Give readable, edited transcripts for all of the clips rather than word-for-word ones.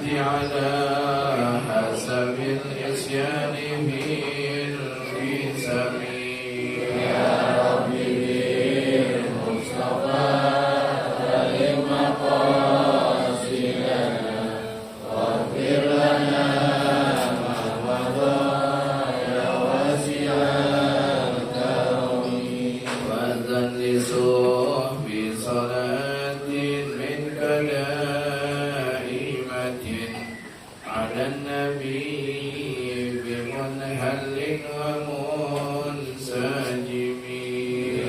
على حسب الإسيان في سبيل يا ربي بالمصطفى بلغ مقاصدنا واغفر لنا ما مضى يا واسع الكرم وأذن لصحب صلاة منك دائمة على النبي بمنهل ومنسجم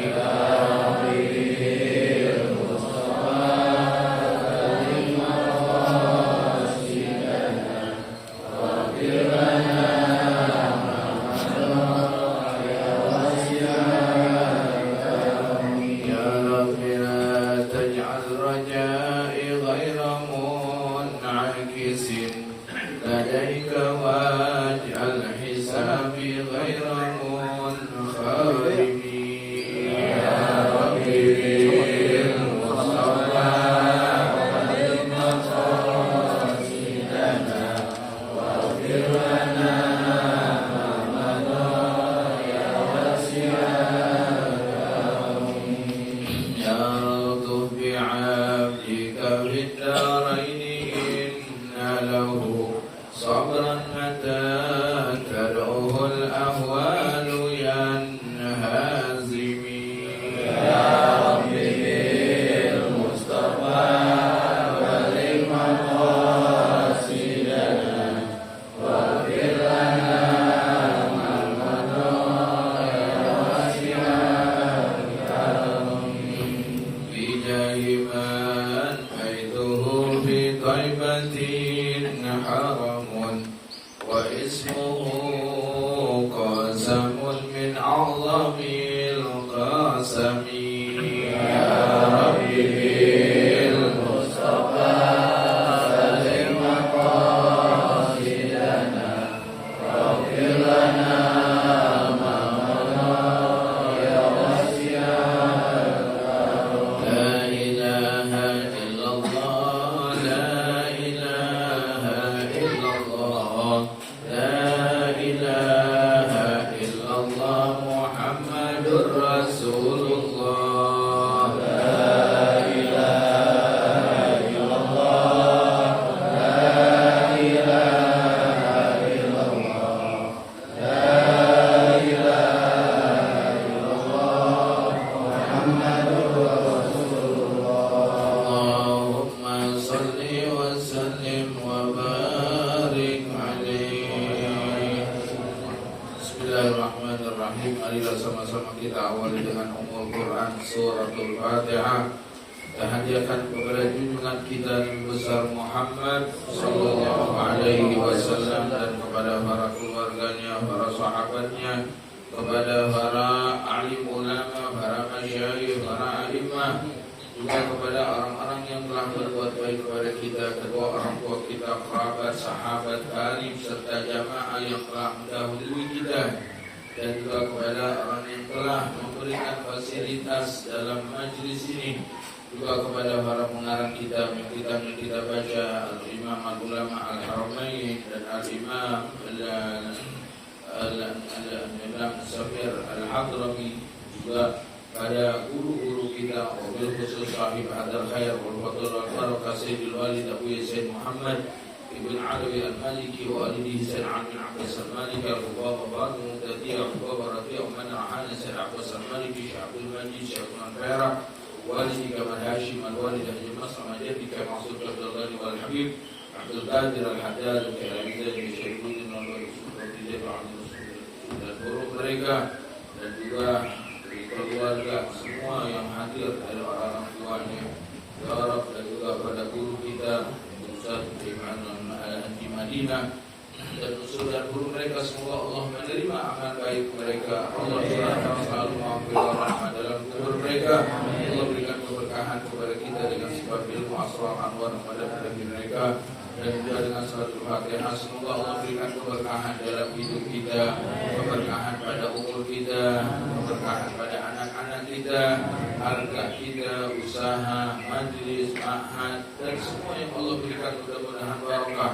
يا ربي بالمصطفى بلغ مقاصدنا واغفر لنا ما مضى يا واسع الكرم يا رب لا تجعل رجائي غير منعكس لديك واجعل حسابي غير منخرم يا ربي بالمصطفى بلغ مقاصدنا واغفر لنا ما مضى يا واسع الكرم يا رب بعبدك في الدارين إن له صبرا متى تدعوه الأهوال ينهزم يا ربي بالمصطفى بلغ مقاصدنا واغفر لنا ما مضى يا واسع الكرم بجاه من حيثه في طيبة حرم واسمه قاسم من أعظم القاسم يا ربي بالمصطفى بلغ مقاصدنا واغفر لنا ما مضى يا واسع الكرم لا إله إلا الله لا إله إلا الله لا إله إلا الله محمد رسول الله لا إله إلا الله لا إله إلا الله لا إله إلا الله محمد رسول الله اللهم صل وسلم وبارك عليه. Bismillahirrahmanirrahim. Marilah sama-sama kita awali dengan Ummul Quran Suratul Fatihah. Kita hadiahkan kepada junjungan kita Nabi besar Muhammad sallallahu alaihi wasallam dan kepada para keluarganya, para sahabatnya, kepada para alim ulama, para masyayikh, para alimah, juga kepada orang-orang yang telah berbuat baik kepada kita, kedua orang tua kita, kerabat, sahabat, karib, serta jamaah yang telah mendahului kita, dan juga kepada orang yang telah memberikan fasilitas dalam majlis ini, juga kepada para pengarang kitab yang kita baca, Al-Imam Al-Ulama Al-Haramain dan Al-Imam Al-Imam Safir Al-Hadrami, juga pada guru-guru kita, wabil khusus sahib hadal khair wal fadl wal barakah Sayyidil Walid Abu Sayyid Muhammad Ibn Alawi Al-Maliki wa alihi Sayyid Amin Abbas Al-Maliki Al-Hubab Al-Banu Mutati Al-Hubab Al-Rati Uman Rahana Sayyid Abbas Al-Maliki Syabul Majid Syabul Al-Fairah Walidi Kamal Hashim Al-Walid Haji Masra Majadi Kamaksud Abdul Ghani Wal-Habib Abdul Qadir Al-Haddad Al-Kalamizah Syaikhudin Al-Walid dan guru mereka dan juga keluarga semua yang hadir dari orang tuanya, ya Rabb, dan juga pada guru kita Ustaz Iman Haji Madinah dan usul dan guru mereka, semoga Allah menerima amal baik mereka. Allah selalu mengampuni rahmat dalam kubur mereka. Allah berikan keberkahan kepada kita dengan sebab ilmu asrar Nasrul Anwar kepada mereka, dan juga dengan suratul Fatihah semoga Allah berikan keberkahan dalam hidup kita, keberkahan pada umur kita, keberkahan pada anak-anak kita, harga kita, usaha, majlis, ma'had, dan semua yang Allah berikan mudah-mudahan barokah.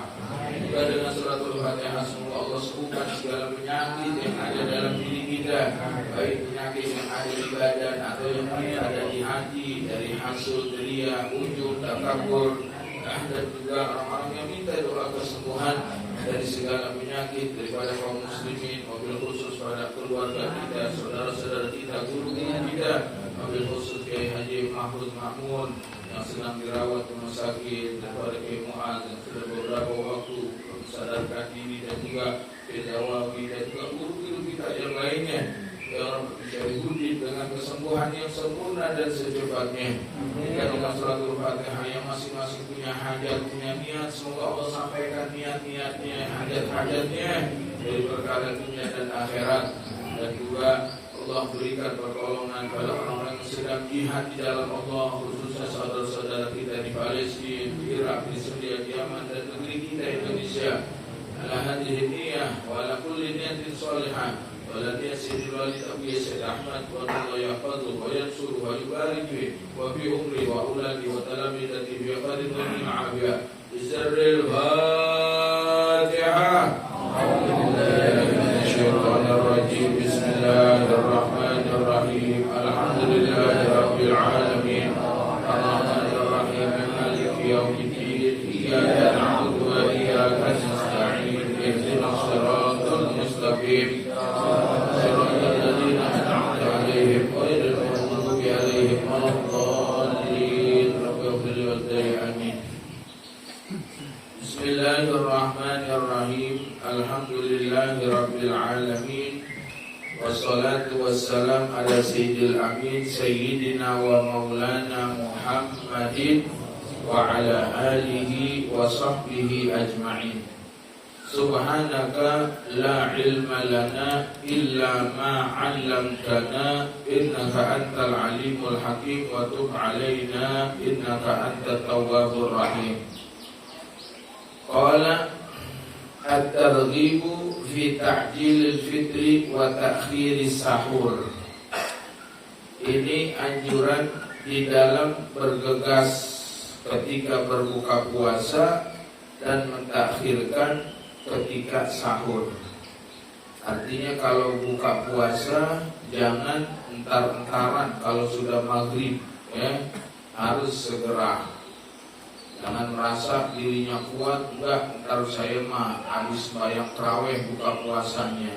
Juga dengan suratul Fatihah semoga Allah sembuhkan segala penyakit yang ada dalam diri kita, baik penyakit yang ada di badan atau yang ada di hati, dari hasud, ria, ujub, takabur, dan juga orang-orang yang minta doa kesembuhan dari segala penyakit daripada kaum muslimin, wabil khusus pada keluarga kita, saudara-saudara kita, guru kita, wabil khusus Kiai Haji Mahfuz Mahmud yang sedang dirawat di rumah sakit, daripada Kiai Mu'ad yang sudah beberapa waktu sadarkan diri, dan juga Kiai Zawawi dan juga guru-guru kita yang lainnya. Ya Allah, bisa diwujud dengan kesembuhan yang sempurna dan secepatnya. Jika dengan suratul Fatihah yang masing-masing punya hajat, punya niat, semoga Allah sampaikan niat-niatnya, hajat-hajatnya dari perkara dunia dan akhirat. Dan juga Allah berikan pertolongan pada orang-orang yang sedang jihad di jalan Allah, khususnya saudara-saudara kita di Palestina, di Irak, di Syria, di Yaman, dan negeri kita Indonesia. Ala hadhihi niyyah wa ala kulli niyatin shalihah. ولدي سيد الوالد أبي سيد أحمد والله يحفظه وينصره ويبارك فيه وفي أمري وأولادي وتلامذتي في قدر من العافية بسر الفاتحة. أعوذ بالله من الشيطان الرجيم. بسم الله الرحمن الرحيم. الحمد لله رب العالمين الرحمن الرحيم مالك يوم الدين إياك نعبد وإياك نستعين اهدنا الصراط المستقيم Bismillahirrahmanirrahim. Alhamdulillahirabbil alamin. Wassalatu wassalam ala sayyidil amin sayyidina wa maulana Muhammadin wa ala alihi wa sahbihi ajma'in. Subhanaka la ilma lana illa ma 'allamtana innaka antal alimul hakim wa tub 'alaina innaka antat tawwabur rahim. Qala at-targhibu fi ta'jilil fitri wa ta'khiris sahur. Ini anjuran di dalam bergegas ketika berbuka puasa dan mentakhirkan ketika sahur. Artinya kalau buka puasa jangan entar-entaran, kalau sudah maghrib ya harus segera. Jangan merasa dirinya kuat, enggak, ntar saya mah habis bayang tarawih buka puasanya.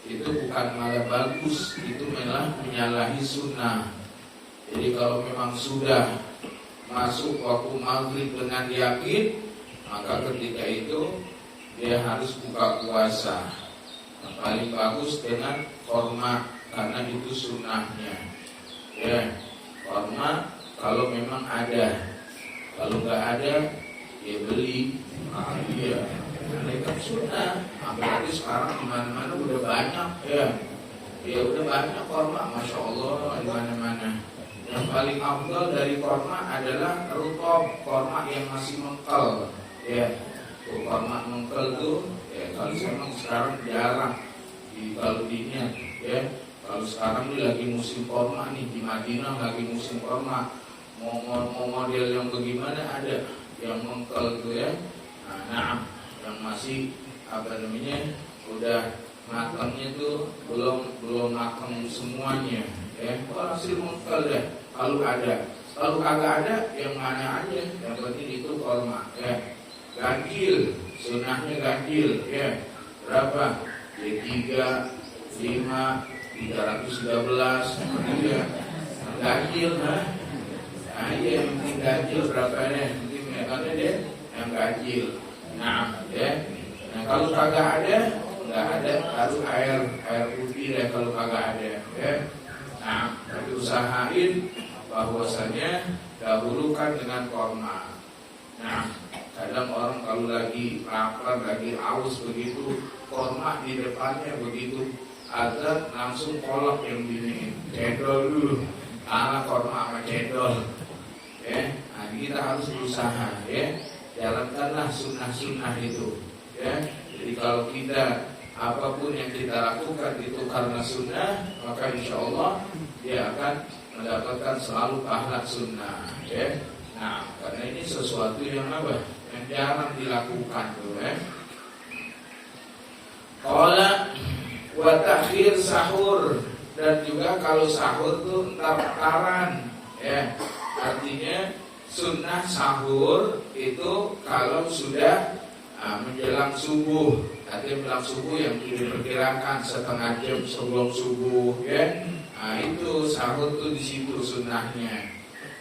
Itu bukan malah bagus, itu malah menyalahi sunnah. Jadi kalau memang sudah masuk waktu maghrib dengan yakin, maka ketika itu dia harus buka puasa. Yang paling bagus dengan korma, karena itu sunnahnya. Ya, korma kalau memang ada. Kalau nggak ada, ya beli. Iya, ini kan sunnah. Apalagi sekarang di mana-mana udah banyak, ya. Ya udah banyak korma, masya Allah di mana-mana. Yang paling afdal dari korma adalah rutop, korma yang masih mengkel. Ya, korma mengkel tuh, ya kalau memang sekarang jarang. Kalau diniat, ya. Kalau sekarang ini lagi musim korma nih di Madinah lagi musim korma. Mau model yang bagaimana ada yang mengkel tuh ya. Nah, yang masih udah matangnya tuh belum matang semuanya ya. Hasil mengkel deh. Kalau kagak ada yang mana aja, yang penting itu korma ya. Ganjil, sunnahnya ganjil ya. Berapa? D3, 5, 313 ya. Ganjil Nah iya yang penting ganjil berapa nih? Penting ya kan deh yang ganjil. Nah ya. Nah kalau kagak ada, nggak ada harus air putih deh kalau kagak ada ya. Nah tapi usahain bahwasanya dahulukan dengan korma. Nah kadang orang kalau lagi lapar, lagi haus begitu, korma di depannya begitu azan langsung kolak yang gini, cendol dulu. Korma sama cendol. Nah, kita harus berusaha ya, jalankanlah sunnah-sunnah itu ya. Jadi kalau kita apapun yang kita lakukan itu karena sunnah, maka insya Allah dia akan mendapatkan selalu pahala sunnah ya. Nah, karena ini sesuatu yang apa? Yang jarang dilakukan tuh ya. Qala wa ta'khir sahur, dan juga kalau sahur tuh entar-entaran ya. Artinya sunnah sahur itu kalau sudah menjelang subuh. Artinya menjelang subuh yang diperkirakan setengah jam sebelum subuh ya. Nah, itu sahur tuh di situ sunnahnya.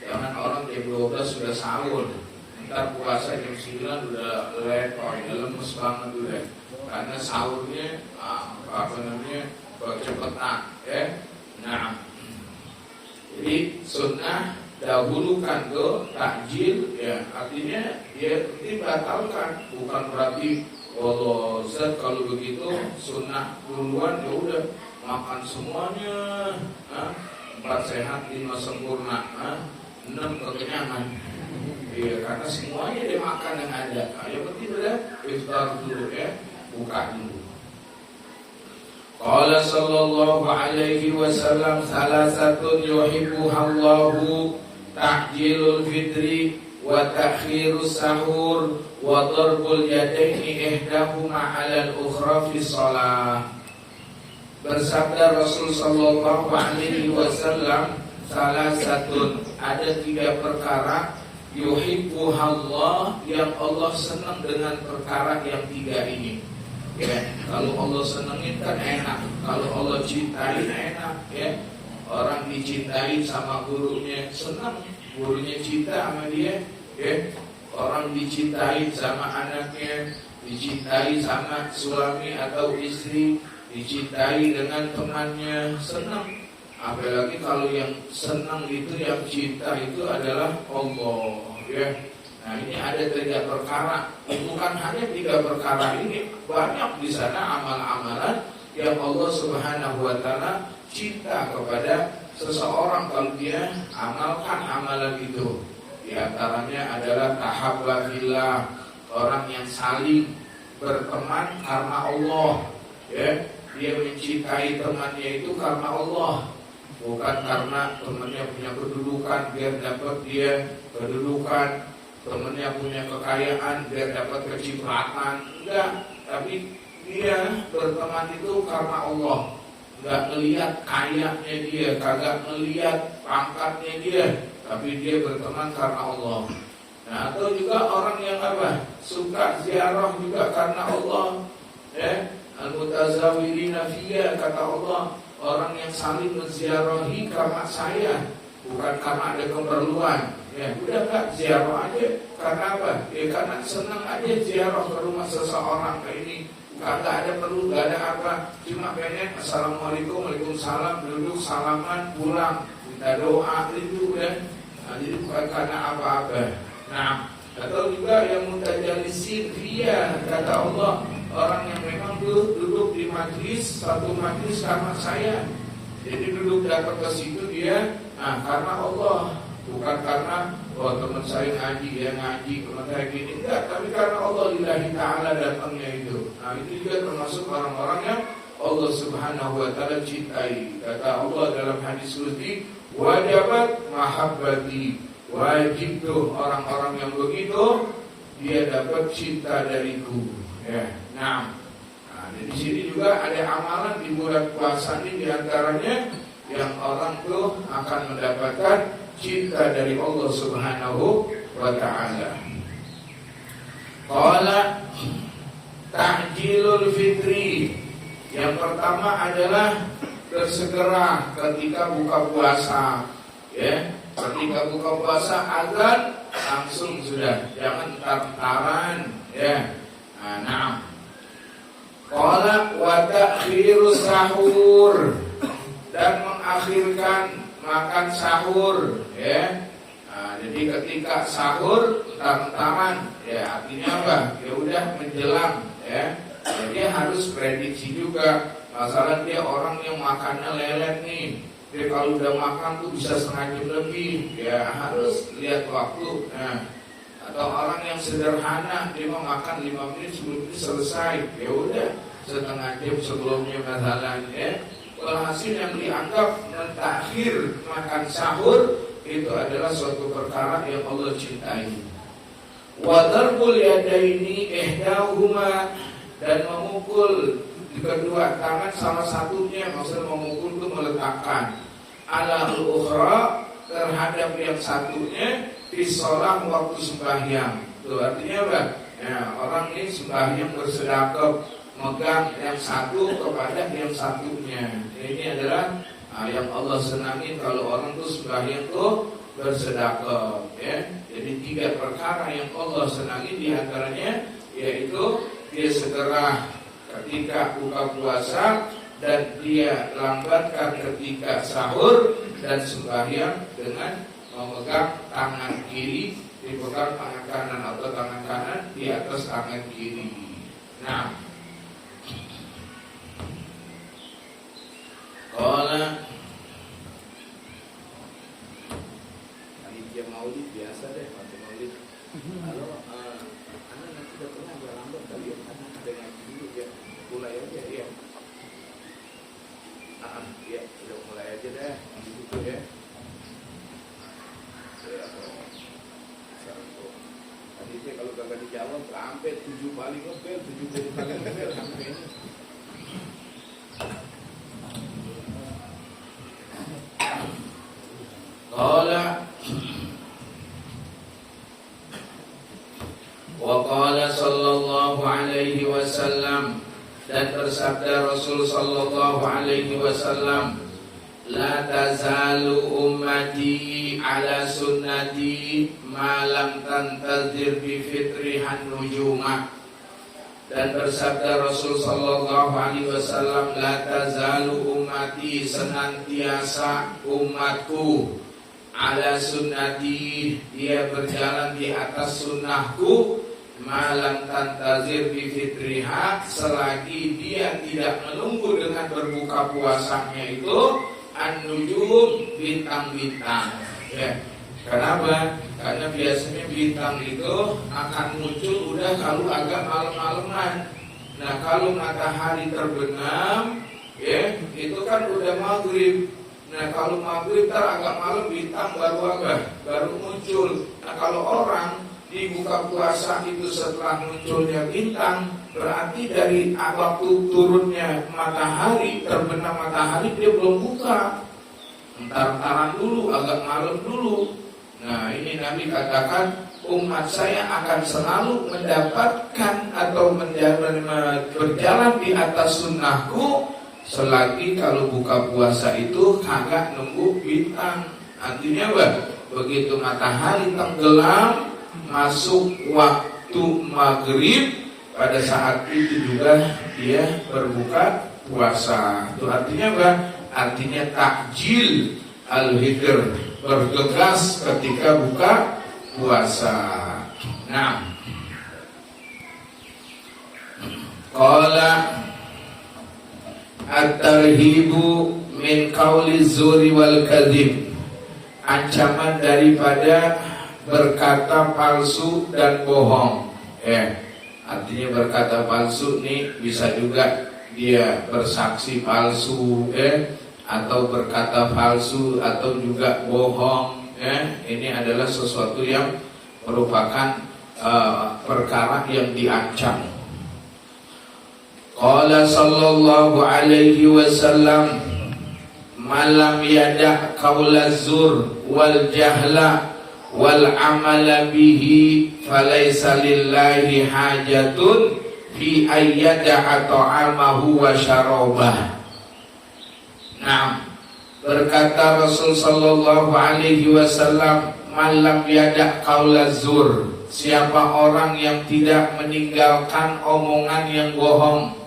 Jangan orang jam 12 sudah sahur, ntar puasa jam 9 udah letoy, udah lemes banget udah. Karena sahurnya kecepatan ya. Nah, jadi sunnah dahulukan tuh takjil ya, artinya dia dibatalkan, bukan berarti kalau Ustaz kalau begitu sunnah duluan ya udah makan semuanya, 4 sehat 5 sempurna, 6 kekenyangan. Iya, karena semuanya dia makan yang ada. Yang penting udah iftar dulu ya, buka dulu. Qala sallallahu alaihi wasallam salasatun yuhibbuhallahu ta'jilul fitri wa ta'khirus sahur wa darbul yadaini ihdahuma 'alal ukhra fi shalah. Bersabda Rasul sallallahu alaihi wasallam, salasatun, ada 3 perkara yuhibbuhallah, yang Allah senang dengan perkara yang 3 ini. Ya, kalau Allah senengin kan enak, kalau Allah cintai enak ya. Orang dicintai sama gurunya senang, gurunya cinta sama dia ya. Orang dicintai sama anaknya, dicintai sama suami atau istri, dicintai dengan temannya, senang. Apalagi kalau yang senang itu, yang cinta itu adalah Allah ya. Nah, ini ada 3 perkara. Bukan hanya 3 perkara ini, banyak di sana amal-amalan yang Allah Subhanahu wa taala cinta kepada seseorang kalau dia amalkan amalan itu. Di antaranya adalah tahabba fillah, orang yang saling berteman karena Allah ya. Dia mencintai temannya itu karena Allah, bukan karena temannya punya kedudukan biar dapat dia kedudukan, temannya punya kekayaan biar dapat kecipratan. Enggak, tapi dia berteman itu karena Allah. Enggak melihat kayanya dia, kagak melihat pangkatnya dia, tapi dia berteman karena Allah. Nah, atau juga orang yang apa? Suka ziarah juga karena Allah ya. Al-mutazawirina fiyya, kata Allah, orang yang saling menziarahi karena saya, bukan karena ada keperluan. Ya, udah enggak ziarah aja karena apa? Ya karena senang aja ziarah ke rumah seseorang kayak ini. Enggak ada perlu, enggak ada apa, cuma pengen assalamualaikum, waalaikumsalam, duduk salaman, pulang, minta doa itu ya. Nah, jadi bukan karena apa-apa. Nah, atau juga yang mutajalisin fiyya, kata Allah, orang yang memang duduk di majlis, satu majlis karena saya. Jadi duduk dapat ke situ dia, karena Allah, bukan karena teman saya ngaji, dia ngaji, teman saya gini, enggak, tapi karena Allah lillahi ta'ala datangnya itu. Nah, itu juga termasuk orang-orang yang Allah Subhanahu wa taala cintai. Kata Allah dalam hadis qudsi, wajabat mahabbati, wajib tuh orang-orang yang begitu dia dapat cinta dariku ya. Nah, di sini juga ada amalan di bulan puasa ini, diantaranya yang orang tuh akan mendapatkan cinta dari Allah Subhanahu wa ta'ala. Qala ta'jilul fitri, yang pertama adalah bersegera ketika buka puasa ya. Ketika buka puasa azan langsung sudah, jangan entar-entaran ya. Nah, qala wa ta'khirus sahur, dan mengakhirkan makan sahur ya. Nah, jadi ketika sahur entar-entaran ya, artinya apa? Ya udah menjelang ya. Jadi harus prediksi juga. Masalah dia orang yang makannya lelet nih, dia kalau udah makan tuh bisa setengah jam lebih, ya harus lihat waktu. Nah, atau orang yang sederhana, dia mau makan 5 menit sebelum itu selesai, ya udah setengah jam sebelumnya masalahnya. Walhasil yang dianggap mentakhir makan sahur itu adalah suatu perkara yang Allah cintai. Wa darbul yadaini ihdahuma, dan memukul kedua tangan salah satunya, maksudnya memukul itu meletakkan ala al-ukhra terhadap yang satunya di sholat waktu sembahyang. Itu artinya apa? Ya, orang ini sembahyang bersedekah, megang yang satu kepada yang satunya. Ini adalah yang Allah senangi kalau orang itu sembahyang itu bersedekah, ya. Jadi 3 perkara yang Allah senangi diantaranya yaitu dia segera ketika buka puasa, dan dia lambatkan ketika sahur, dan sembahyang dengan memegang tangan kiri, dipegang tangan kanan atau tangan kanan di atas tangan kiri. Nah, kalau panitia maulid biasa deh, waktu maulid. Kalau anak nanti datangnya agak lambat kali ya, karena ada ngaji dulu ya, mulai aja ya. Ya, udah mulai aja deh, gitu ya. Tadi sih kalau kagak dijawab sampai 7 kali ngebel, 70 kali ngebel sampai ini. Qala sallallahu alaihi wasallam, dan bersabda Rasul sallallahu alaihi wasallam, la tazalu ummati ala sunnati ma lam tantazir bi fitrihan nujumah. Dan bersabda Rasul sallallahu alaihi wasallam, la tazalu ummati, senantiasa umatku, ala sunnati, dia berjalan di atas sunnahku, malam tantazir bi fitriha, selagi dia tidak menunggu dengan berbuka puasanya itu an-nujum, bintang-bintang. Ya. Kenapa? Karena biasanya bintang itu akan muncul udah kalau agak malam-malaman. Nah, kalau matahari terbenam, ya, itu kan udah maghrib. Nah, kalau maghrib agak malam bintang baru apa? Baru muncul. Nah, kalau orang di buka puasa itu setelah munculnya bintang, berarti dari waktu turunnya matahari, terbenam matahari, dia belum buka. Entar-entaran dulu, agak malam dulu. Nah, ini Nabi katakan, umat saya akan selalu mendapatkan atau berjalan di atas sunnahku selagi kalau buka puasa itu kagak nunggu bintang. Artinya apa? Begitu matahari tenggelam, masuk waktu maghrib, pada saat itu juga dia berbuka puasa. Itu artinya apa? Artinya takjil al-fitr, bergegas ketika buka puasa. Nah, qala at-tarhibu min qauli zuri wal kadzib, ancaman daripada berkata palsu dan bohong. Artinya berkata palsu nih bisa juga dia bersaksi palsu, atau berkata palsu atau juga bohong. Ini adalah sesuatu yang merupakan perkara yang diancam. Qala sallallahu alaihi wasallam, malam yada' qaulaz zur wal jahla wal amala bihi falaysa lillahi hajatun fi ayyada'a ta'amahu wa syarabah. Nah, berkata Rasul sallallahu alaihi wasallam, malam yada' qaulaz zur, siapa orang yang tidak meninggalkan omongan yang bohong.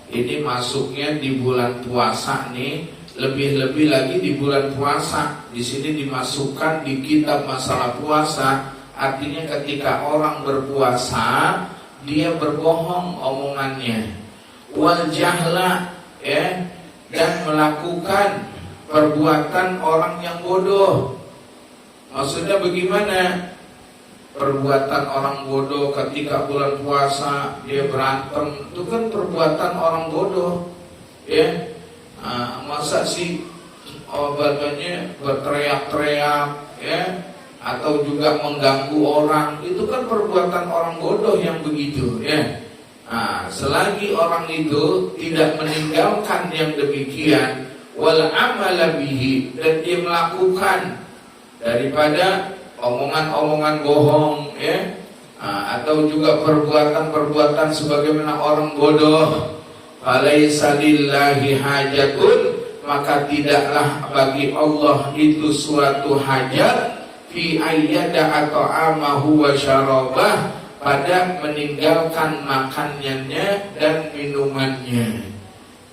Ini masuknya di bulan puasa nih, lebih-lebih lagi di bulan puasa. Di sini dimasukkan di kitab masalah puasa. Artinya ketika orang berpuasa, dia berbohong omongannya. Wal jahla, dan melakukan perbuatan orang yang bodoh. Maksudnya bagaimana? Perbuatan orang bodoh ketika bulan puasa dia berantem, itu kan perbuatan orang bodoh, ya. Masa sih berteriak-teriak, ya, atau juga mengganggu orang, itu kan perbuatan orang bodoh yang begitu, ya. Selagi orang itu tidak meninggalkan yang demikian, wal amala bihi, dan dia melakukan daripada omongan-omongan bohong, ya, atau juga perbuatan-perbuatan sebagaimana orang bodoh, falaisa lillahi hajatun, maka tidaklah bagi Allah itu suatu hajat fi ayyada atau amahu wa syarabah, pada meninggalkan makanannya dan minumannya.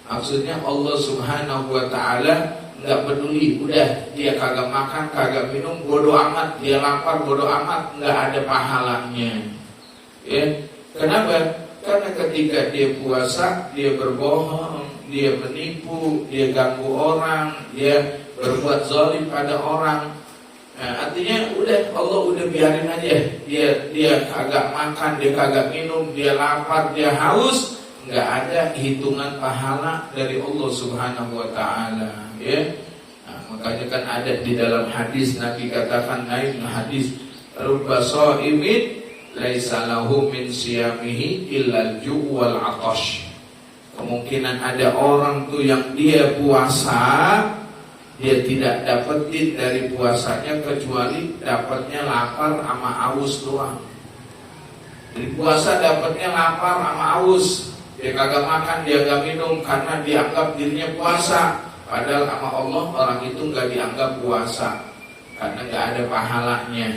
Maksudnya Allah Subhanahu wa ta'ala nggak peduli, udah dia kagak makan, kagak minum, bodoh amat, dia lapar, bodoh amat, nggak ada pahalanya. Ya, kenapa? Karena ketika dia puasa, dia berbohong, dia menipu, dia ganggu orang, dia berbuat zalim pada orang. Artinya udah, Allah udah biarin aja, dia kagak makan, dia kagak minum, dia lapar, dia haus, nggak ada hitungan pahala dari Allah Subhanahu wa ta'ala, ya. Makanya kan ada di dalam hadis, Nabi katakan, lain hadis, rubba shaimin laisa lahu min siyamihi illal ju' wal 'atash. Kemungkinan ada orang tuh yang dia puasa, dia tidak dapetin dari puasanya kecuali dapatnya lapar sama haus doang. Jadi puasa dapatnya lapar sama haus. Dia kagak makan, dia kagak minum karena dianggap dirinya puasa. Padahal sama Allah orang itu nggak dianggap puasa karena nggak ada pahalanya.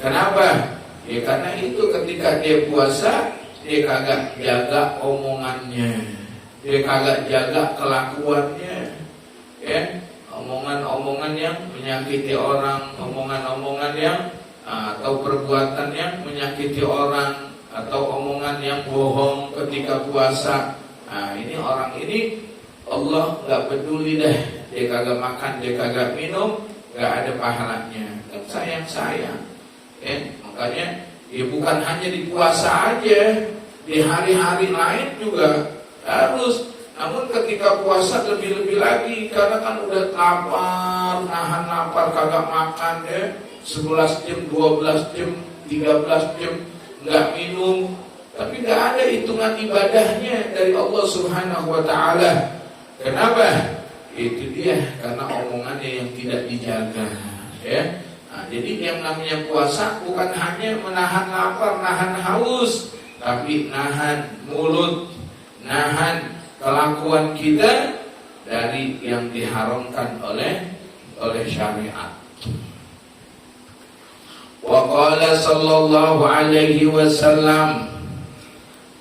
Kenapa? Ya karena itu ketika dia puasa, dia kagak jaga omongannya, dia kagak jaga kelakuannya, ya. Omongan-omongan yang menyakiti orang, omongan-omongan yang atau perbuatan yang menyakiti orang, atau omongan yang bohong ketika puasa. Ini orang ini Allah nggak peduli deh, dia kagak makan, dia kagak minum, nggak ada pahalanya. Kan sayang-sayang, ya. Makanya ya bukan hanya di puasa aja, di hari-hari lain juga harus. Namun ketika puasa lebih-lebih lagi, karena kan udah lapar, nahan lapar, kagak makan ya, 11 jam, 12 jam, 13 jam nggak minum, tapi nggak ada hitungan ibadahnya dari Allah Subhanahu wa ta'ala. Kenapa? Itu dia, karena omongannya yang tidak dijaga, ya. Jadi yang namanya puasa bukan hanya menahan lapar, nahan haus, tapi nahan mulut, nahan kelakuan kita dari yang diharamkan oleh syariat. Wa qala sallallahu alaihi wasallam,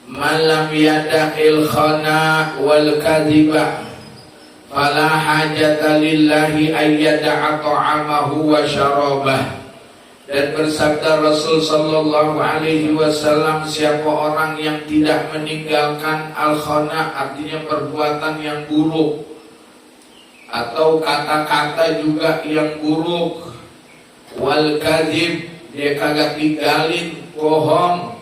man lam yada'il khana wal kadhiba fala hajata lillahi ayyada'a ta'amahu wa syarabah. Dan bersabda Rasul sallallahu alaihi wasallam, siapa orang yang tidak meninggalkan al-khana, artinya perbuatan yang buruk atau kata-kata juga yang buruk, wal kadzib, dia kagak tinggalin bohong,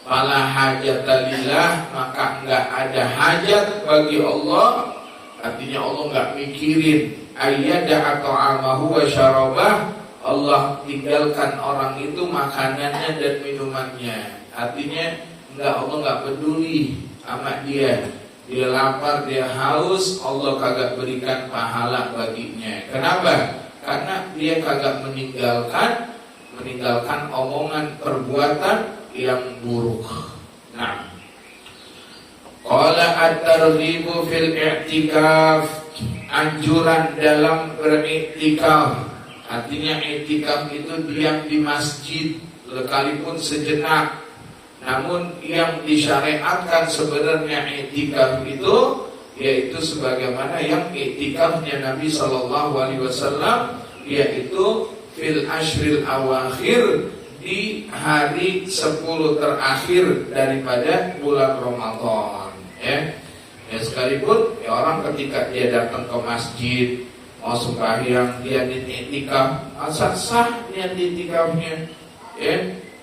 fala hajata lillah, maka enggak ada hajat bagi Allah. Artinya Allah enggak mikirin ayyada ta'amahu wa syarabah, Allah tinggalkan orang itu makanannya dan minumannya. Artinya Allah enggak peduli sama dia. Dia lapar, dia haus, Allah kagak berikan pahala baginya. Kenapa? Karena dia kagak meninggalkan omongan, perbuatan yang buruk. Nah, qala at-targhibu fil i'tikaf, anjuran dalam beriktikaf. Artinya i'tikaf itu diam di masjid sekalipun sejenak. Namun yang disyariatkan sebenarnya i'tikaf itu yaitu sebagaimana yang i'tikafnya Nabi sallallahu alaihi wasallam, yaitu fil ashril awakhir, di hari 10 terakhir daripada bulan Ramadan, ya. Ya sekalipun ya orang ketika dia datang ke masjid, mau sembahyang dia i'tikaf, asal sah niat i'tikafnya.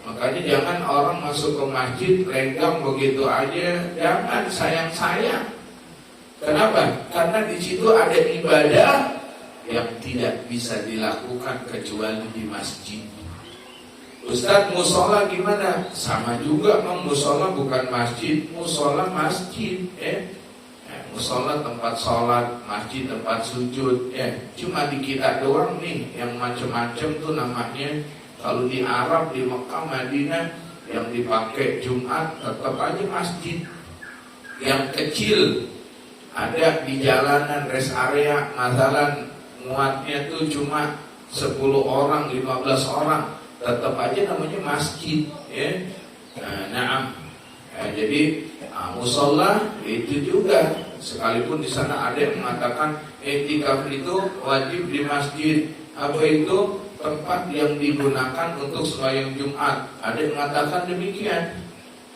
Makanya jangan orang masuk ke masjid lenggang begitu aja, jangan sayang-sayang. Kenapa? Karena di situ ada ibadah yang tidak bisa dilakukan kecuali di masjid. Ustaz, musola gimana? Sama juga, musola bukan masjid, musola masjid. Musola tempat sholat, masjid tempat sujud. Cuma di kita doang nih yang macam-macam tuh namanya. Kalau di Arab, di Mekah, Madinah yang dipakai Jumat tetap aja masjid. Yang kecil ada di jalanan rest area, masalah muatnya tuh cuma 10 orang, 15 orang, tetap aja namanya masjid. Jadi musola itu juga, sekalipun di sana ada yang mengatakan i'tikaf itu wajib di masjid. Apa itu? Tempat yang digunakan untuk sembahyang Jumat. Ada yang mengatakan demikian.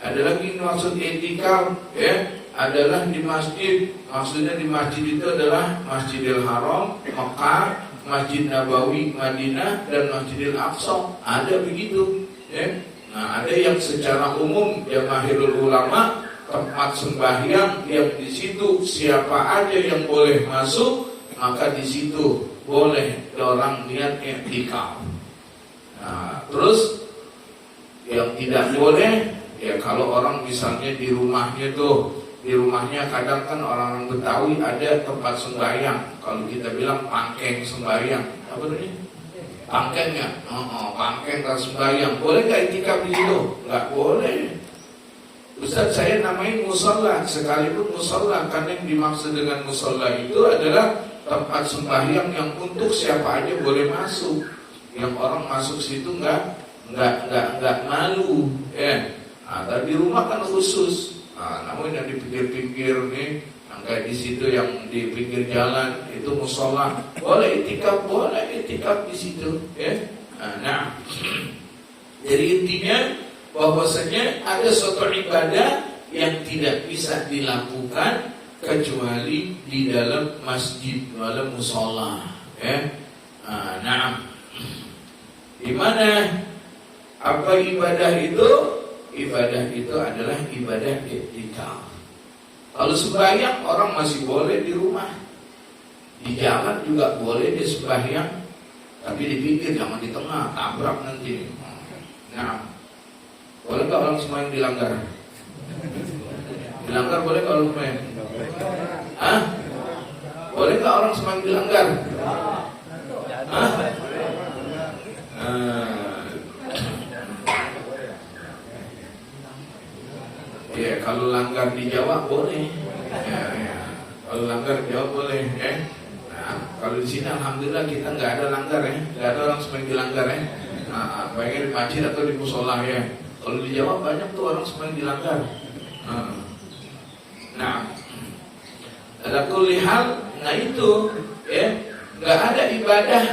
Ada lagi maksud i'tikaf adalah di masjid. Maksudnya di masjid itu adalah Masjidil Haram Mekah, Masjid Nabawi Madinah, dan Masjidil Aqsa. Ada begitu. Nah, ada yang secara umum jamaahirul ulama tempat sembahyang yang di situ siapa aja yang boleh masuk, maka di situ boleh orang niat i'tikaf. Nah, terus yang tidak boleh ya kalau orang misalnya di rumahnya kadang kan orang Betawi ada tempat sembahyang. Kalau kita bilang pangkeng sembahyang, apa namanya? Pangkeng ya? Pangkeng dan sembahyang. Boleh nggak i'tikaf di situ? Nggak boleh. Ustaz, saya namain musola, sekalipun musola, karena yang dimaksud dengan musola itu adalah tempat sembahyang yang untuk siapa aja boleh masuk. Yang orang masuk situ nggak malu. Tapi di rumah kan khusus. Namun yang di pinggir-pinggir nih, kayak di situ yang di pinggir jalan itu musola, boleh i'tikaf di situ. Nah, jadi intinya bahwasanya ada suatu ibadah yang tidak bisa dilakukan kecuali di dalam masjid, dalam musola. Nah, di mana apa ibadah itu? Ibadah itu adalah ibadah i'tikaf. Kalau sembahyang orang masih boleh di rumah, di jalan juga boleh dia sembahyang, tapi di pinggir, jangan di tengah, tabrak nanti. Nah, boleh nggak orang sembahyang dilanggar? Dilanggar boleh nggak orang sembahyang? Boleh nggak orang sembahyang dilanggar? Ya, kalau langgar di Jawa boleh. Kalau langgar di Jawa boleh. Nah, kalau di sini alhamdulillah kita nggak ada langgar nggak ada orang sembahyang dilanggar baiknya di masjid atau di musola Kalau di Jawa banyak tuh orang sembahyang dilanggar. Nah, ada kulihal, nah itu nggak ada ibadah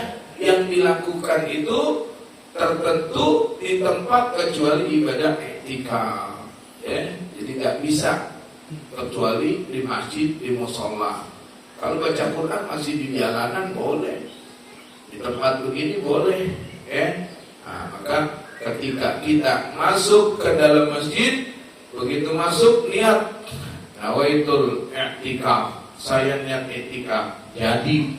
yang dilakukan itu tertentu di tempat kecuali ibadah i'tikaf. Jadi nggak bisa kecuali di masjid, di musola. Kalau baca Quran masih di jalanan boleh, di tempat begini boleh. Maka ketika kita masuk ke dalam masjid, begitu masuk niat nawaitul i'tikaf, saya niat i'tikaf jadi,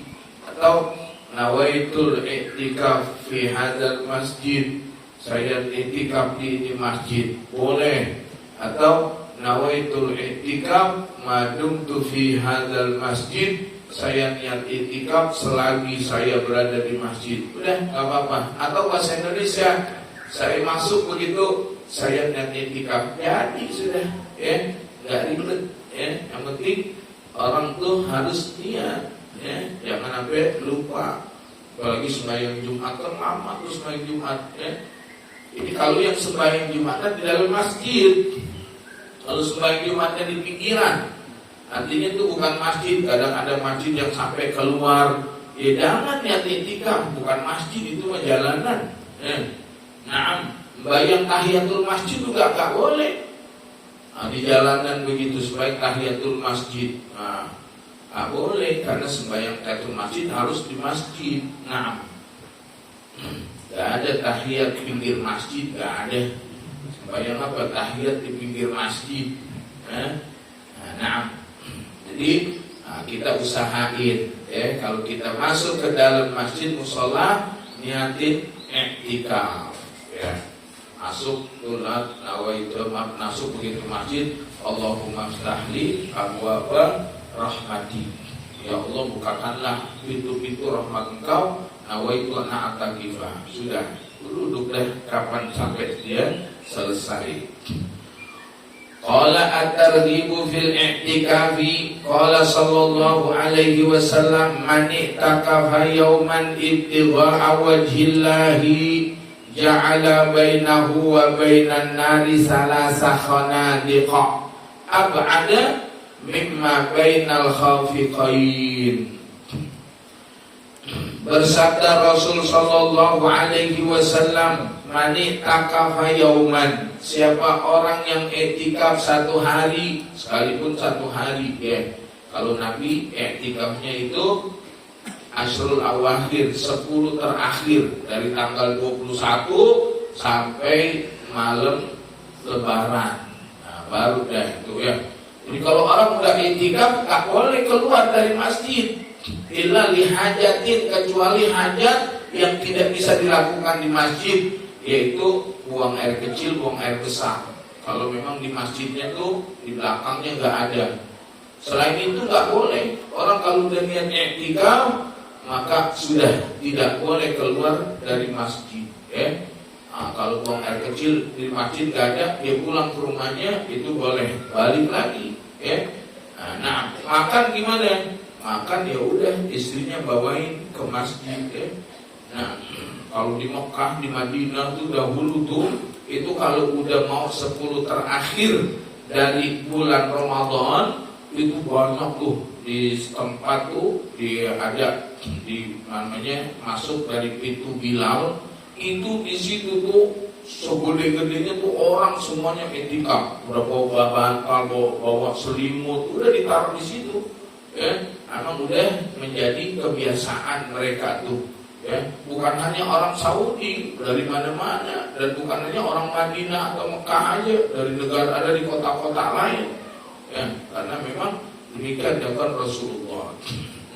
atau nawaitul i'tikaf fi hadzal masjid, saya i'tikaf di masjid boleh, atau nawaitul i'tikaf madumtu fi hadzal masjid, saya niat i'tikaf selagi saya berada di masjid. Udah, enggak apa-apa. Atau bahasa Indonesia, saya masuk begitu, saya niat i'tikaf. Jadi sudah, enggak ribet, Yang penting orang tuh harus niat, Jangan sampai lupa. Apalagi sembahyang Jumat kan lama tuh sembahyang Jumat, Ini kalau yang sembahyang Jumatnya di dalam masjid. Kalau sembahyang Jumatnya di pinggiran, artinya itu bukan masjid. Kadang ada masjid yang sampai keluar. Jangan niat i'tikaf, bukan masjid, itu mah jalanan. Nah, bayang tahiyatul masjid juga gak boleh. Di jalanan begitu, sebaik tahiyatul masjid. Nggak boleh, karena sembahyang tahiyatul masjid harus di masjid. Nah, nggak ada tahiyat di pinggir masjid, nggak ada. Sembahyang apa tahiyat di pinggir masjid? Nah, jadi kita usahain, kalau kita masuk ke dalam masjid musola, niatin i'tikaf, masuk tulat nawaitu masuk begitu masjid, Allahumma ftahli abwaaba rahmati, ya Allah bukakanlah pintu-pintu rahmat Engkau, nawaitu ana atakifah. Sudah, duduk deh kapan sampai dia selesai. Qala at-targhibu fil i'tikafi, qala sallallahu alaihi wasallam, man i'takafa yawman ibtigha'a wajhillahi ja'ala bainahu wa bainan nari salasa khanadiqa ab'ada mimma bainal khafiqain. Bersabda Rasul sallallahu alaihi wasallam, mani takafa yauman, siapa orang yang i'tikaf satu hari, sekalipun satu hari, kalau Nabi i'tikafnya itu Ashrul Awakhir, 10 terakhir, dari tanggal 21 sampai malam Lebaran. Nah, baru dah itu Jadi kalau orang udah i'tikaf nggak boleh keluar dari masjid, illa lihajatin, kecuali hajat yang tidak bisa dilakukan di masjid, yaitu buang air kecil, buang air besar. Kalau memang di masjidnya tuh di belakangnya nggak ada. Selain itu nggak boleh. Orang kalau udah niat i'tikaf, maka sudah tidak boleh keluar dari masjid. Kalau buang air kecil di masjid nggak ada, dia pulang ke rumahnya itu boleh, balik lagi. Nah, makan gimana? Makan ya udah istrinya bawain ke masjid. Nah, kalau di Mekah, di Madinah tuh dahulu tuh, itu kalau udah mau 10 terakhir dari bulan Ramadan, itu banyak tuh di tempat tuh ada di namanya masuk dari pintu Bilal, itu di situ tuh segede-gedenya tuh orang semuanya i'tikaf, udah bawa bantal, bawa selimut, udah ditaruh di situ. Memang udah menjadi kebiasaan mereka tuh. Bukan hanya orang Saudi, dari mana-mana, dan bukan hanya orang Madinah atau Mekah aja, dari negara ada di kota-kota lain. Karena memang demikian dilakukan Rasulullah.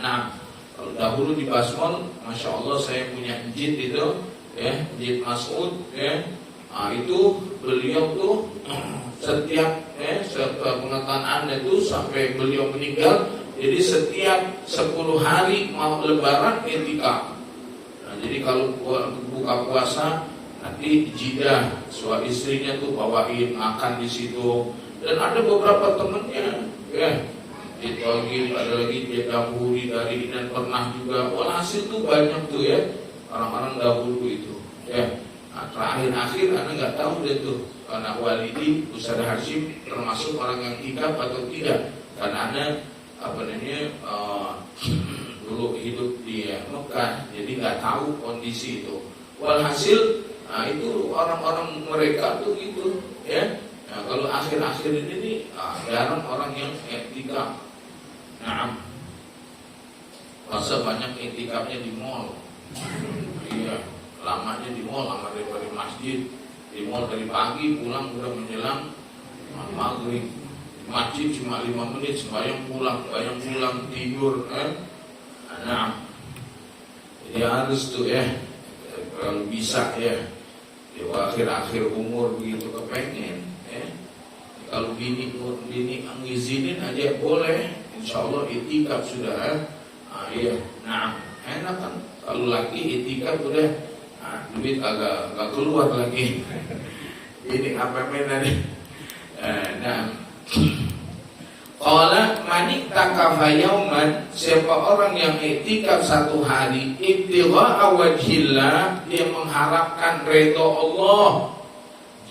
Nah, kalau dahulu di Basmol, masya Allah saya punya jid itu, jid Mas'ud, itu beliau tuh setiap pengetahuan itu sampai beliau meninggal. Jadi setiap 10 hari mau Lebaran i'tikaf. Nah, jadi kalau buka puasa nanti jidah, suami istrinya tuh bawain makan di situ. Dan ada beberapa temennya, di Tolgil, ada lagi di Dahuri dari dan pernah juga. Walhasil tuh banyak tuh orang-orang dahulu itu. Nah, terakhir-akhir anak nggak tahu deh tuh, karena Walidi Ustaz Hashim termasuk orang yang i'tikaf atau tidak. Karena anak dulu hidup di Mekah, jadi nggak tahu kondisi itu. Walhasil, nah itu orang-orang mereka tuh gitu, Nah, kalau akhir-akhir ini nih, jarang orang yang i'tikaf. Nah, masa banyak i'tikafnya di mall. Iya, lamanya di mall, lama daripada masjid. Di mall dari pagi pulang udah menjelang maghrib. Masjid cuma 5 menit, sembahyang pulang tidur. Nah, jadi harus tuh kalau bisa di akhir-akhir umur begitu kepengen. Kalau bini ngizinin aja boleh, insya Allah i'tikaf sudah. Nah, enak kan? Kalau laki i'tikaf udah, duit agak keluar lagi. Ini apa mainan? Nah, qala man i'takafa yauman, siapa orang yang i'tikaf satu hari, ibtigha'a wajhillah, dia mengharapkan redha Allah,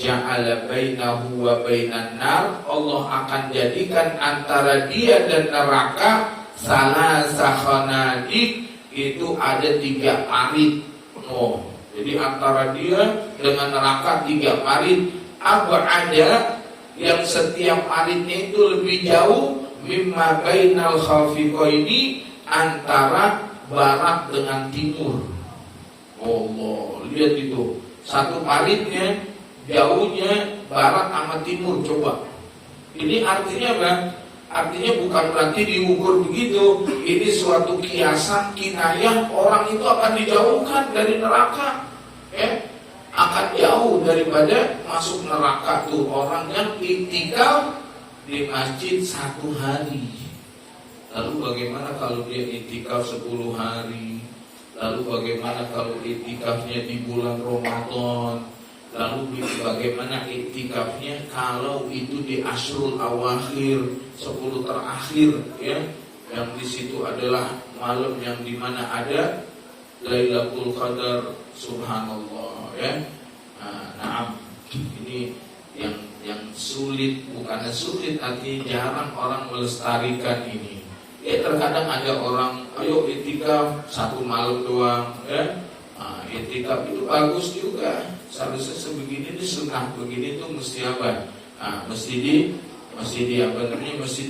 ja'ala bainahu wa bainan nar, Allah akan jadikan antara dia dan neraka salasa khanadiq, itu ada 3 parit. Jadi antara dia dengan neraka 3 parit. Apa ada yang setiap paritnya itu lebih jauh mimma bainal khafiqaini, antara barat dengan timur. Allah, lihat itu. Satu paritnya jauhnya barat sama timur, coba. Ini artinya apa? Artinya bukan berarti diukur begitu. Ini suatu kiasan, kinayah, orang itu akan dijauhkan dari neraka, akan jauh daripada masuk neraka tuh orang yang iktikaf di masjid 1 hari. Lalu bagaimana kalau dia iktikaf 10 hari? Lalu bagaimana kalau iktikafnya di bulan Ramadan? Lalu bagaimana iktikafnya kalau itu di Ashrul Awakhir, 10 terakhir, ya, yang di situ adalah malam yang dimana ada Lailatul Qadar, subhanallah, ya. Nah, ini yang sulit, bukannya sulit, artinya jarang orang melestarikan ini. Ya, terkadang ada orang, ayo iktikaf 1 malam doang, ya. Iktikaf itu bagus juga. Seharusnya sebegini ini sunnah begini tuh mesti apa? Mesti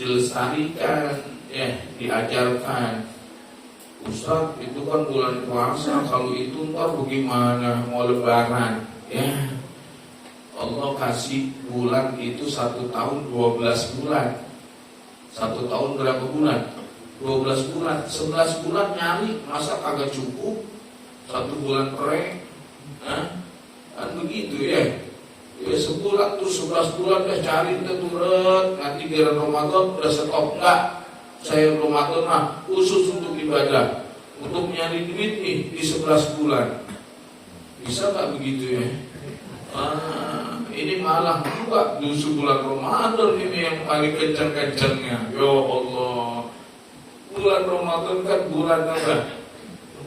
dilestarikan, ya, diajarkan. Ustaz, itu kan bulan puasa, kalau itu ntar bagaimana mau lebaran? Ya, Allah kasih bulan itu 1 tahun 12 bulan. 1 tahun berapa bulan? 12 bulan. 11 bulan nyari, masa kagak cukup? 1 bulan pre, kan begitu ya. Ya sebulan tuh 11 bulan dah cari turut, nanti kira Ramadan udah stop. Enggak, saya Ramadan khusus untuk ibadah, untuk nyari duit nih di 11 bulan. Bisa nggak begitu ya? Ini malah juga di bulan Ramadan ini yang paling kencang-kencangnya. Ya Allah, bulan Ramadan kan bulan apa?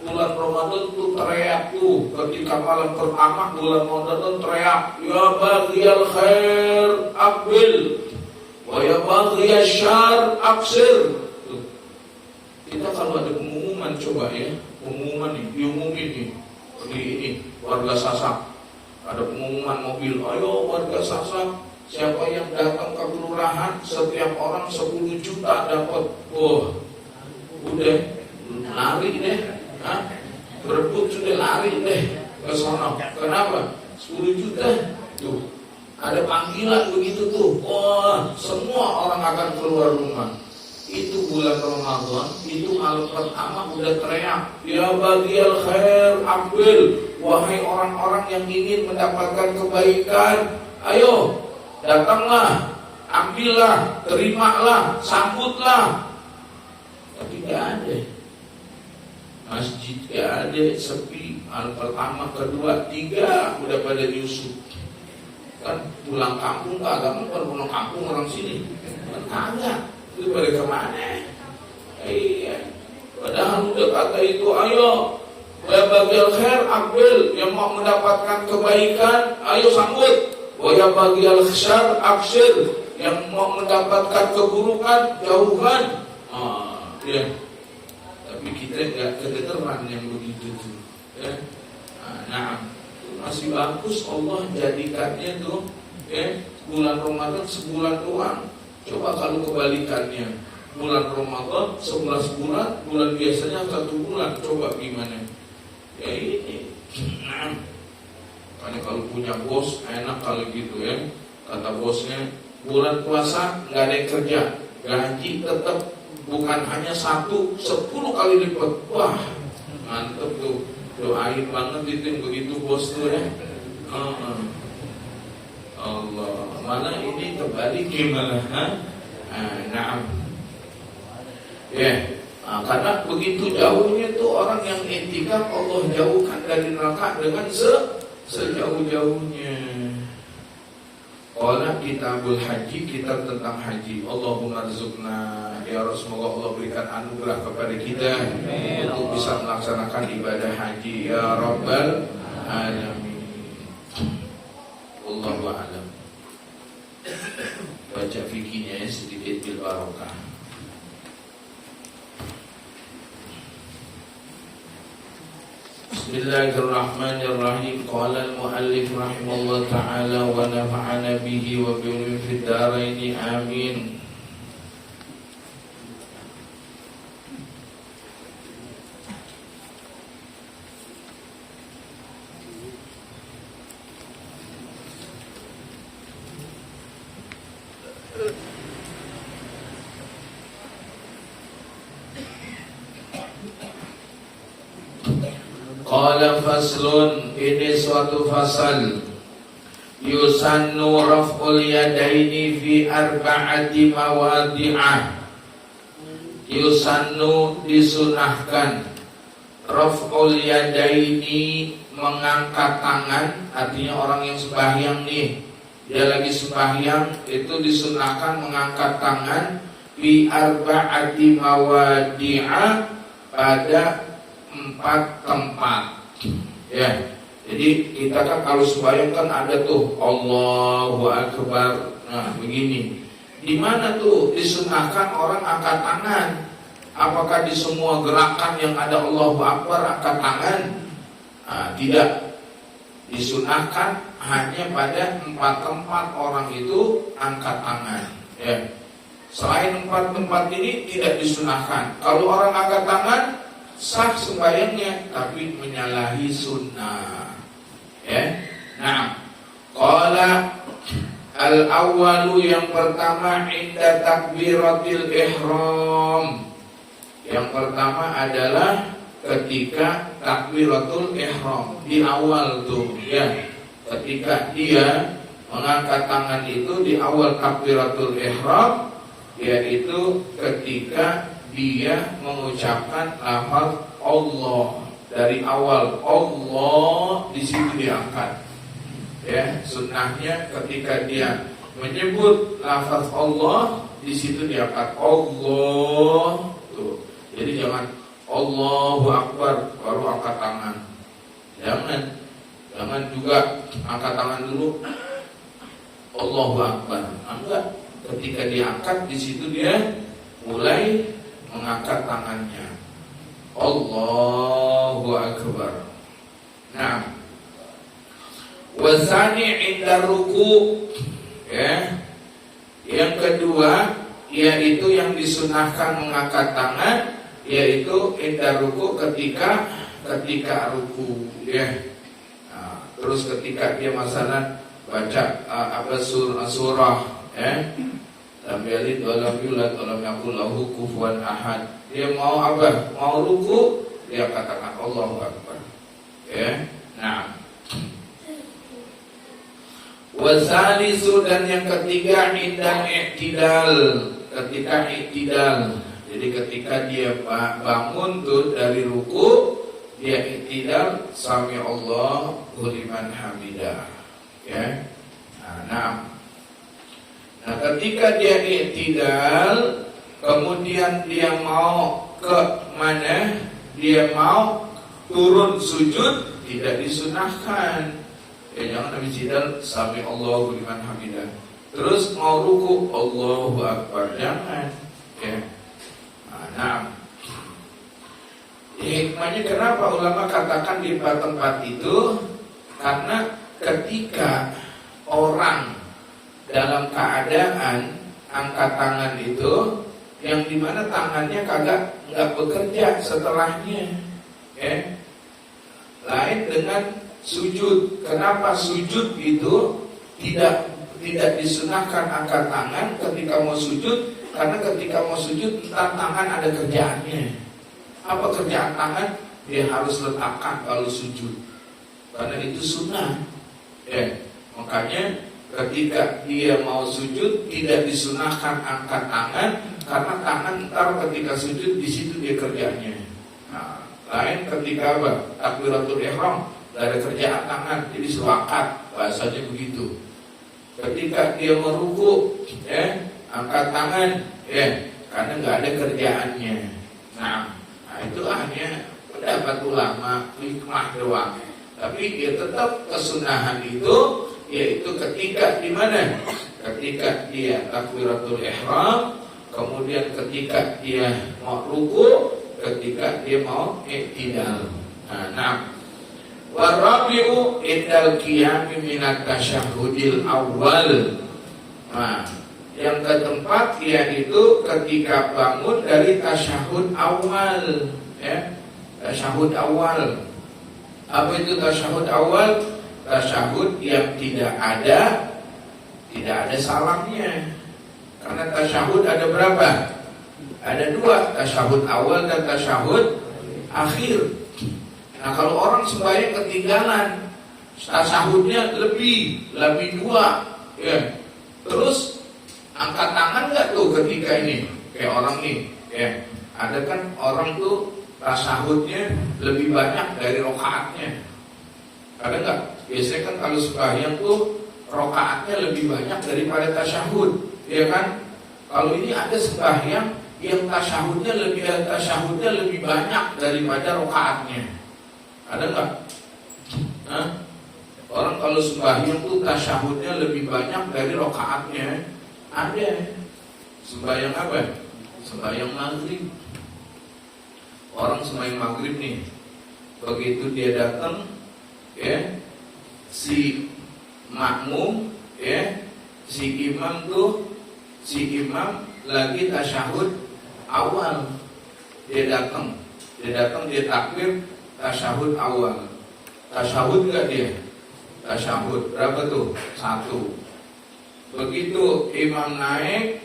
Bulan Ramadan tuh teriak tuh ketika malam pertama bulan Ramadan teriak, ya baghiyal khair aqbil wa ya baghiyal syarr aqsir. Kita kalau ada pengumuman, coba ya, pengumuman nih, diumumin nih di ini warga Sasak, ada pengumuman mobil, ayo warga Sasak, siapa yang datang ke kelurahan setiap orang 10 juta dapat. Oh, udah lari deh. Berebut sudah lari deh ke sono. Kenapa? 10 juta. Tuh, ada panggilan begitu tuh. Oh, semua orang akan keluar rumah. Itu bulan Ramadan, itu malam pertama udah teriak, ya baghiyal khair aqbil, wahai orang-orang yang ingin mendapatkan kebaikan, ayo datanglah, ambillah, terimalah, sambutlah. Tapi gak ada. Masjid gak ada, sepi. Malam pertama, kedua, 3 udah pada nyusup. Kan pulang kampung kagak, bukan pulang kampung orang sini. Kan kagak, itu pada kemana? Iya. Padahal udah kata itu, ayo ya baghiyal khair aqbil, yang mau mendapatkan kebaikan, ayo sambut. Wa ya baghiyal syarr aqsir, yang mau mendapatkan keburukan, jauhkan. Ya. Tapi kita nggak kedengeran yang begitu tuh, ya. Nah, masih bagus Allah jadikannya tuh, ya, bulan Ramadan sebulan doang. Coba kalau kebalikannya, bulan Ramadan 11 bulan, bulan biasanya 1 bulan, coba gimana? Ya ini. Karena kalau punya bos enak kalau gitu ya. Kata bosnya, bulan puasa nggak ada yang kerja, gaji tetap. Bukan hanya 1, 10 kali lipat. Wah, mantep tuh. Doain banget itu yang begitu bos tuh ya. Allah, mana ini kembali gimana? Nah, ya. Karena begitu jauhnya tuh orang yang iktikaf, Allah jauhkan dari neraka dengan sejauh-jauhnya. Qala kitabul haji, kitab tentang haji. Allahumma rizukna, ya Rasul, semoga Allah berikan anugerah kepada kita untuk bisa melaksanakan ibadah haji, ya Rabbal alamin. Wallahu a'lam. Baca fikihnya sedikit bil barokah. Bismillahirrahmanirrahim. Qala al-muallif rahimahullah ta'ala wa nafa'ana bihi wa bihi fid dharain amin. Qala faslun, ini suatu fasal. Yusannu raf'ul yadaini fi arba'ati mawadi'ah. Yusannu, disunahkan, raf'ul yadaini, mengangkat tangan. Artinya orang yang sembahyang nih, dia lagi sembahyang, itu disunahkan mengangkat tangan fi arba'ati mawadi'ah, pada 4 tempat. Ya. Jadi kita kan kalau sembahyang kan ada tuh Allahu Akbar. Nah, begini. Di mana tuh disunahkan orang angkat tangan? Apakah di semua gerakan yang ada Allahu Akbar angkat tangan? Nah, tidak. Disunahkan hanya pada 4 tempat orang itu angkat tangan. Ya. Selain 4 tempat ini tidak disunahkan. Kalau orang angkat tangan, sah sembahyangnya, tapi menyalahi sunnah. Ya. Nah, qala al-awwalu, yang pertama, inda takbiratil ihram. Yang pertama adalah ketika takbiratul ihram, di awal tuh, ya. Ketika dia mengangkat tangan itu di awal takbiratul ihram, yaitu ketika dia mengucapkan lafaz Allah. Dari awal Allah, di situ diangkat. Ya, sunnahnya ketika dia menyebut lafaz Allah, di situ diangkat Allah. Tuh. Jadi jangan Allahu Akbar baru angkat tangan. Jangan juga angkat tangan dulu Allahu Akbar. Enggak. Ketika diangkat, di situ dia mulai mengangkat tangannya. Allahu Akbar. Nah, wasani inda ruku. Ya. Yang kedua, yaitu yang disunahkan mengangkat tangan, yaitu inda ruku, ketika ruku. Ya. Nah, terus ketika dia masalah baca surah, ya. Lam yalid wa lam yulad wa lam yakul lahu kufuwan ahad. Dia mau apa? Mau ruku, dia katakan Allahu Akbar. Ya. Nah. Wasalisu, dan yang ketiga, indah i'tidal, ketika i'tidal. Jadi ketika dia bangun tuh dari ruku, dia i'tidal, sami Allahu liman hamidah. Ya. Nah, ketika dia i'tidal, kemudian dia mau ke mana? Dia mau turun sujud, tidak disunahkan. Ya, jangan habis i'tidal sami Allahu liman hamidah, terus mau ruku Allahu Akbar, jangan. Ya. Nah, hikmahnya kenapa ulama katakan di tempat itu? Karena ketika orang dalam keadaan angkat tangan itu, yang dimana tangannya nggak bekerja setelahnya, ya. Lain dengan sujud. Kenapa sujud itu tidak disunahkan angkat tangan ketika mau sujud? Karena ketika mau sujud, tangan ada kerjaannya. Apa kerjaan tangan? Dia harus letakkan kalau sujud. Karena itu sunnah. Ya, makanya ketika dia mau sujud tidak disunahkan angkat tangan, karena tangan ntar ketika sujud di situ dia kerjanya. Nah, lain ketika apa? Takbiratul ihram, dari kerjaan tangan, jadi sewakat, bahasanya begitu. Ketika dia meruku, ya, angkat tangan, ya, karena nggak ada kerjaannya. Nah, itu hanya pendapat ulama, hikmah doang. Tapi dia tetap kesunahan itu, yaitu ketika di mana? Ketika dia takbiratul ihram, kemudian ketika dia mau ruku, ketika dia mau i'tidal. Nah, warabi'u indal qiyami minat tasyahudil awal. Nah, yang keempat yaitu ketika bangun dari tasyahud awal, ya. Tasyahud awal. Apa itu tasyahud awal? Tasyahud yang tidak ada salamnya. Karena tasyahud ada berapa? Ada 2, tasyahud awal dan tasyahud akhir. Nah kalau orang sembahyang ketinggalan, tasyahudnya lebih 2, ya. Terus angkat tangan nggak tuh ketika ini? Kayak orang nih, ya. Ada kan orang tuh tasyahudnya lebih banyak dari rokaatnya. Ada nggak? Biasanya kan kalau sembahyang tuh rokaatnya lebih banyak daripada tasyahud, ya kan? Kalau ini ada sembahyang yang tasyahudnya lebih banyak daripada rokaatnya. Ada nggak? Orang kalau sembahyang tuh tasyahudnya lebih banyak dari rokaatnya. Ada. Sembahyang apa? Sembahyang maghrib. Orang sembahyang maghrib nih, begitu dia datang, ya, si makmum, ya, si imam lagi tasyahud awal. Dia datang dia takbir tasyahud awal. Tasyahud enggak dia? Tasyahud berapa tuh? 1. Begitu imam naik,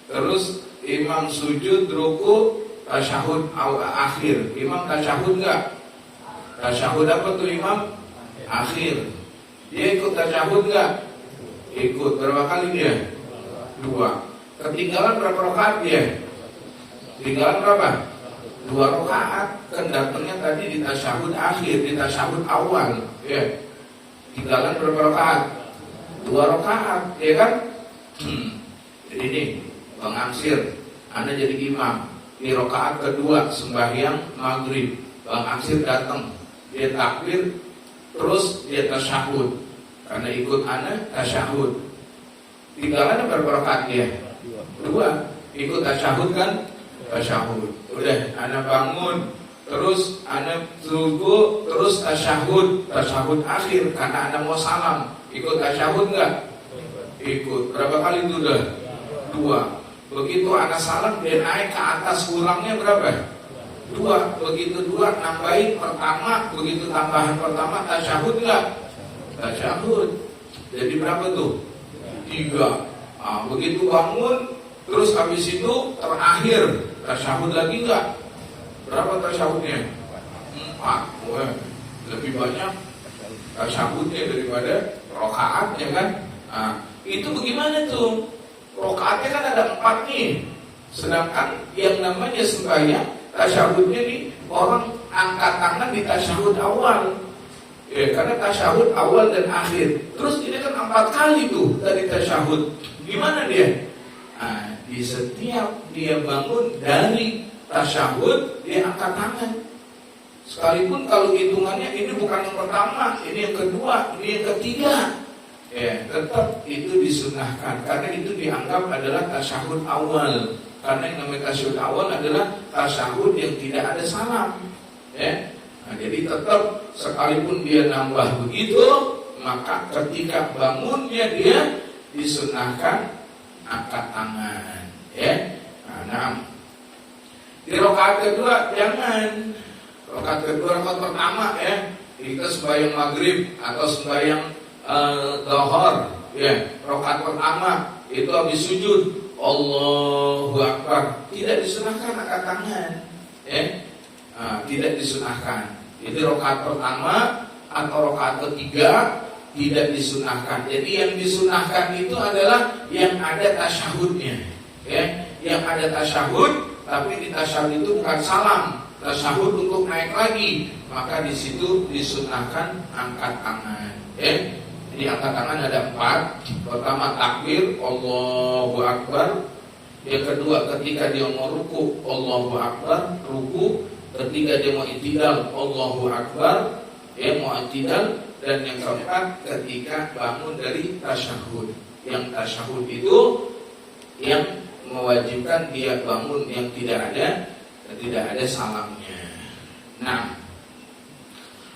terus imam sujud ruku, tasyahud akhir. Imam tasyahud enggak? Tasyahud apa tuh imam? Akhir. Dia ikut tasyahud enggak? Ikut. Berapa kali dia? 2. Ketinggalan berapa rakaat dia? Ketinggalan berapa? 2 rakaat. Kan datangnya tadi di tasyahud akhir, di tasyahud awal, ya. Ketinggalan berapa rakaat? 2 rakaat, ya kan? Jadi ini Bang Angsir, Anda jadi imam di rakaat kedua sembahyang maghrib. Bang Angsir datang, dia takbir, terus dia tasyahud. Karena ikut Anda tasyahud. Tinggalan berapa rakaat dia? 2. Ikut tasyahud kan? Tasyahud. Udah, Anda bangun, terus Anda ruku, terus tasyahud akhir karena Anda mau salam. Ikut tasyahud enggak? Ikut. Berapa kali itu udah? 2. Begitu Anda salam, dia naik ke atas, ulangnya berapa? 2. Begitu 2 nambahin pertama, begitu tambahan pertama tasyahud enggak? Tasyahud. Jadi berapa tuh? 3. Begitu bangun, terus habis itu terakhir tasyahud lagi enggak? Berapa tasyahudnya? 4. Wah, lebih banyak tasyahudnya daripada rokaat, ya kan? Itu bagaimana tuh? Rokaatnya kan ada 4 nih. Sedangkan yang namanya sembahyang tasyahudnya nih, orang angkat tangan di tasyahud awal. Ya, karena tasyahud awal dan akhir. Terus ini kan 4 kali tuh dari tasyahud. Gimana dia? Di setiap dia bangun dari tasyahud, dia angkat tangan. Sekalipun kalau hitungannya ini bukan yang pertama, ini yang kedua, ini yang ketiga, ya tetap itu disunahkan. Karena itu dianggap adalah tasyahud awal. Karena yang namanya tasyahud awal adalah tasyahud yang tidak ada salam, ya. Jadi tetap sekalipun dia nambah begitu, maka ketika bangunnya dia disunahkan angkat tangan, ya. Nah, di rakaat kedua jangan. Rakaat kedua, rakaat pertama, ya, kita sembahyang maghrib atau sembahyang zuhur, ya. Rakaat pertama itu habis sujud, Allahu Akbar, tidak disunahkan angkat tangan, ya. Tidak disunahkan. Jadi rakaat pertama atau rakaat ketiga tidak disunahkan. Jadi yang disunahkan itu adalah yang ada tasyahudnya, ya. Yang ada tasyahud, tapi di tasyahud itu bukan salam, tasyahud untuk naik lagi, maka di situ disunahkan angkat tangan, ya. Jadi angkat tangan ada 4. Pertama takbir, Allahu Akbar. Yang kedua ketika dia mau ruku, Allahu Akbar, ruku. Ketiga dia mau i'tidal, Allahu Akbar, ya, mau i'tidal. Dan yang keempat ketika bangun dari tasyahud. Yang tasyahud itu yang mewajibkan dia bangun yang tidak ada salamnya. Nah,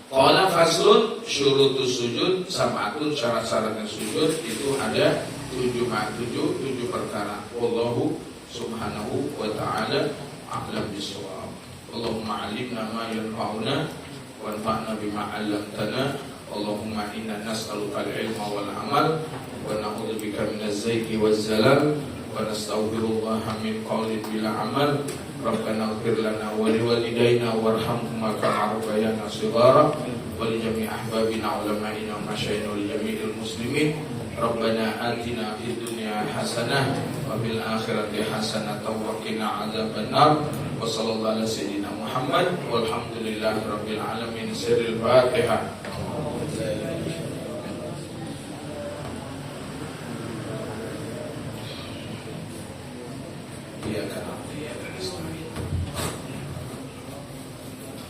qala faslun syurutus sujud sab'atun, syarat-syaratnya sujud itu ada 7 perkara. Wallahu subhanahu wa ta'ala a'lam bishawab. Allahumma 'allimna ma yanfa'una wanfa'na bima 'allamtana Allahumma inna nas'aluka al-ilma wal amal wa na'udzubika minaz zayghi waz zalal wa nastaghfirullaha min qawlin bila amal. Rabbana ighfir lana wa liwalidayna warhamhuma kama rabbayana shighara wa li jami'i ahbabina ulama'ina wa masyayikhina wa li jami'il muslimin. Rabbana atina fid dunya hasanah wa fil akhirati hasanah wa qina adzabannar. Wa sallallahu ala sayyidina Muhammad walhamdulillahi rabbil alamin. Sirril Fatihah. Ya kana ya nasta'in.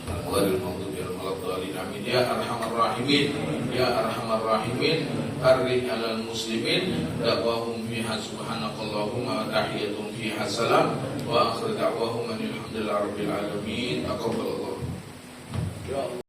Al-Qur'anul Maghdubi al-Dhalin. Amin ya arhamar rahimin. Ya arhamar rahimin. Arri alal muslimin da'wahum fiha subhanakallahumma wa tahiyyatuhum fiha salam wa akhir da'wahum alhamdulillahi rabbil alamin. Aqabbal